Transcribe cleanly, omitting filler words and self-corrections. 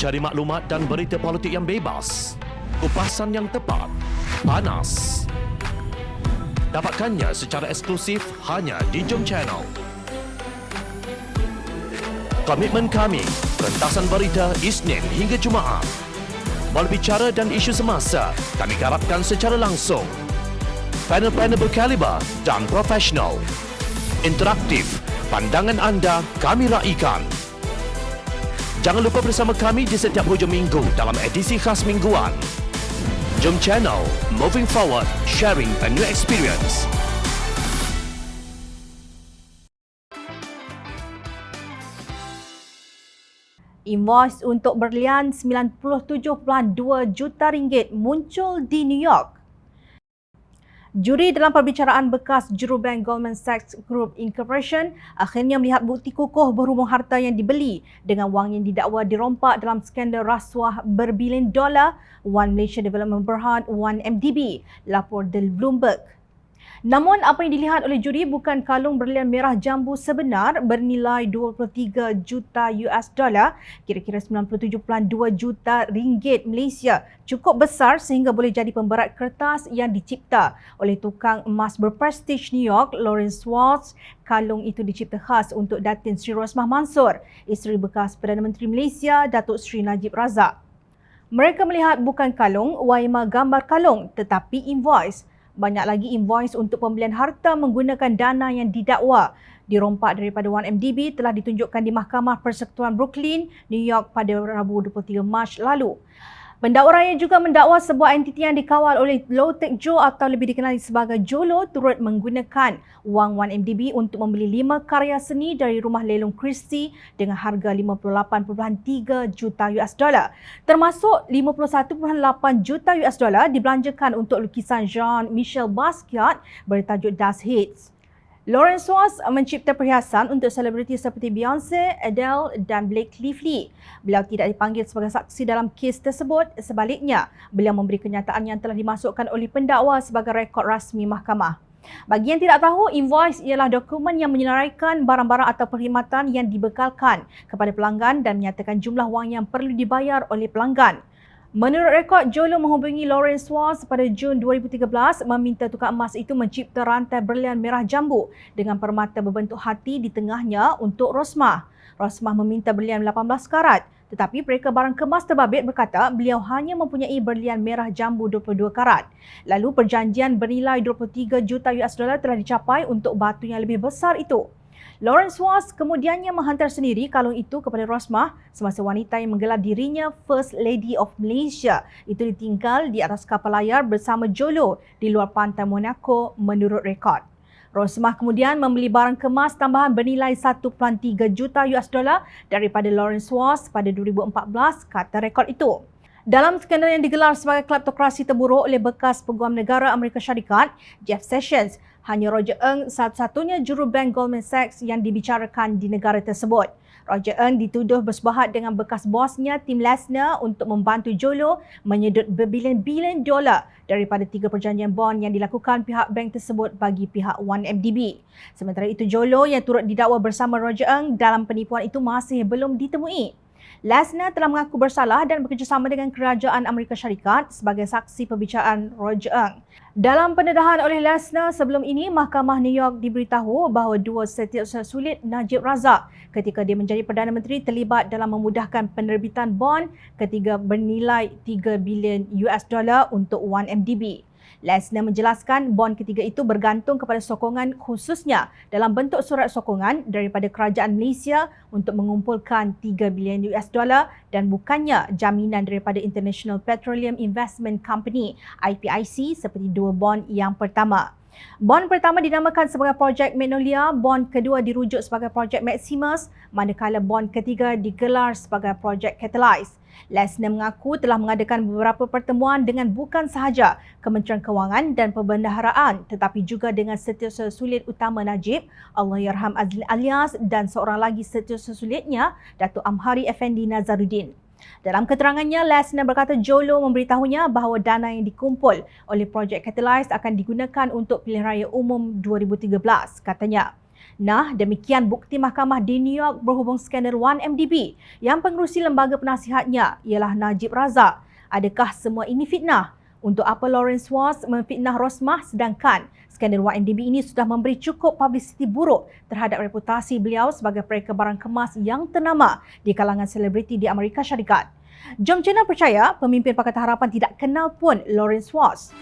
Cari maklumat dan berita politik yang bebas, kupasan yang tepat, panas. Dapatkannya secara eksklusif hanya di Jom Channel. Komitmen kami, pentasan berita Isnin hingga Jumaat. Berbicara dan isu semasa, kami garapkan secara langsung. Panel-panel berkaliber dan profesional. Interaktif, pandangan anda kami raikan. Jangan lupa bersama kami di setiap hujung minggu dalam edisi khas mingguan. Jom Channel, moving forward, sharing a new experience. Invoice untuk berlian 97.2 juta ringgit muncul di New York. Juri dalam perbicaraan bekas jurubank Goldman Sachs Group Incorporation akhirnya melihat bukti kukuh berhubung harta yang dibeli dengan wang yang didakwa dirompak dalam skandal rasuah berbilion dolar One Malaysia Development Berhad One MDB, lapor The Bloomberg. Namun apa yang dilihat oleh juri bukan kalung berlian merah jambu sebenar bernilai 23 juta US dollar, kira-kira 97.2 juta ringgit Malaysia, cukup besar sehingga boleh jadi pemberat kertas yang dicipta oleh tukang emas berprestij New York, Lawrence Schwartz. Kalung itu dicipta khas untuk Datin Sri Rosmah Mansor, isteri bekas Perdana Menteri Malaysia Datuk Sri Najib Razak. Mereka melihat bukan kalung, waima gambar kalung, tetapi invoice. Banyak lagi invoice untuk pembelian harta menggunakan dana yang didakwa dirompak daripada 1MDB telah ditunjukkan di Mahkamah Persekutuan Brooklyn, New York pada Rabu 23 Mac lalu. Pendakwa raya juga mendakwa sebuah entiti yang dikawal oleh Low Tech Joe atau lebih dikenali sebagai Jolo turut menggunakan wang 1MDB untuk membeli 5 karya seni dari rumah lelong Christie dengan harga 58.3 juta US dollar. Termasuk 51.8 juta US dollar dibelanjakan untuk lukisan Jean-Michel Basquiat bertajuk Das Hits. Lawrence Schwartz mencipta perhiasan untuk selebriti seperti Beyonce, Adele dan Blake Lively. Beliau tidak dipanggil sebagai saksi dalam kes tersebut. Sebaliknya, beliau memberi kenyataan yang telah dimasukkan oleh pendakwa sebagai rekod rasmi mahkamah. Bagi yang tidak tahu, invoice ialah dokumen yang menyelarikan barang-barang atau perkhidmatan yang dibekalkan kepada pelanggan dan menyatakan jumlah wang yang perlu dibayar oleh pelanggan. Menurut rekod, Jolo menghubungi Lawrence Schwartz pada Jun 2013 meminta tukang emas itu mencipta rantai berlian merah jambu dengan permata berbentuk hati di tengahnya untuk Rosmah. Rosmah meminta berlian 18 karat, tetapi mereka barang kemas terbabit berkata beliau hanya mempunyai berlian merah jambu 22 karat. Lalu perjanjian bernilai 23 juta US dollar telah dicapai untuk batu yang lebih besar itu. Lawrence Schwartz kemudiannya menghantar sendiri kalung itu kepada Rosmah semasa wanita yang menggelar dirinya First Lady of Malaysia itu ditinggal di atas kapal layar bersama Jolo di luar pantai Monaco menurut rekod. Rosmah kemudian membeli barang kemas tambahan bernilai 1.3 juta US dollar daripada Lawrence Schwartz pada 2014, kata rekod itu. Dalam skandal yang digelar sebagai kleptokrasi terburuk oleh bekas peguam negara Amerika Syarikat, Jeff Sessions, hanya Roger Ng satu-satunya jurubank Goldman Sachs yang dibicarakan di negara tersebut. Roger Ng dituduh bersebahat dengan bekas bosnya Tim Lesner untuk membantu Jolo menyedut berbilion-bilion dolar daripada 3 perjanjian bond yang dilakukan pihak bank tersebut bagi pihak 1MDB. Sementara itu, Jolo yang turut didakwa bersama Roger Ng dalam penipuan itu masih belum ditemui. Lesner telah mengaku bersalah dan bekerjasama dengan kerajaan Amerika Syarikat sebagai saksi perbicaraan Roger Ng. Dalam pendedahan oleh Lesner sebelum ini, Mahkamah New York diberitahu bahawa dua setiausaha sulit Najib Razak ketika dia menjadi Perdana Menteri terlibat dalam memudahkan penerbitan bond ketiga bernilai 3 bilion US dollar untuk 1MDB. Lesner menjelaskan bond ketiga itu bergantung kepada sokongan khususnya dalam bentuk surat sokongan daripada kerajaan Malaysia untuk mengumpulkan 3 bilion US dollar dan bukannya jaminan daripada International Petroleum Investment Company IPIC seperti dua bond yang pertama. Bond pertama dinamakan sebagai Projek Magnolia, bond kedua dirujuk sebagai Projek Maximus, manakala bond ketiga digelar sebagai Projek Catalyze. Lesner mengaku telah mengadakan beberapa pertemuan dengan bukan sahaja Kementerian Kewangan dan Perbendaharaan tetapi juga dengan setiausaha sulit utama Najib, Allahyarham Azli Alias, dan seorang lagi setiausaha sulitnya, Datuk Amhari Effendi Nazaruddin. Dalam keterangannya, Lesner berkata Jolo memberitahunya bahawa dana yang dikumpul oleh Projek Catalyze akan digunakan untuk pilihan raya umum 2013, katanya. Nah, demikian bukti mahkamah di New York berhubung skandal 1MDB yang pengerusi lembaga penasihatnya ialah Najib Razak. Adakah semua ini fitnah? Untuk apa Lawrence Watts memfitnah Rosmah sedangkan skandal 1MDB ini sudah memberi cukup publicity buruk terhadap reputasi beliau sebagai pereka barang kemas yang ternama di kalangan selebriti di Amerika Syarikat. Jom channel percaya pemimpin Pakatan Harapan tidak kenal pun Lawrence Watts.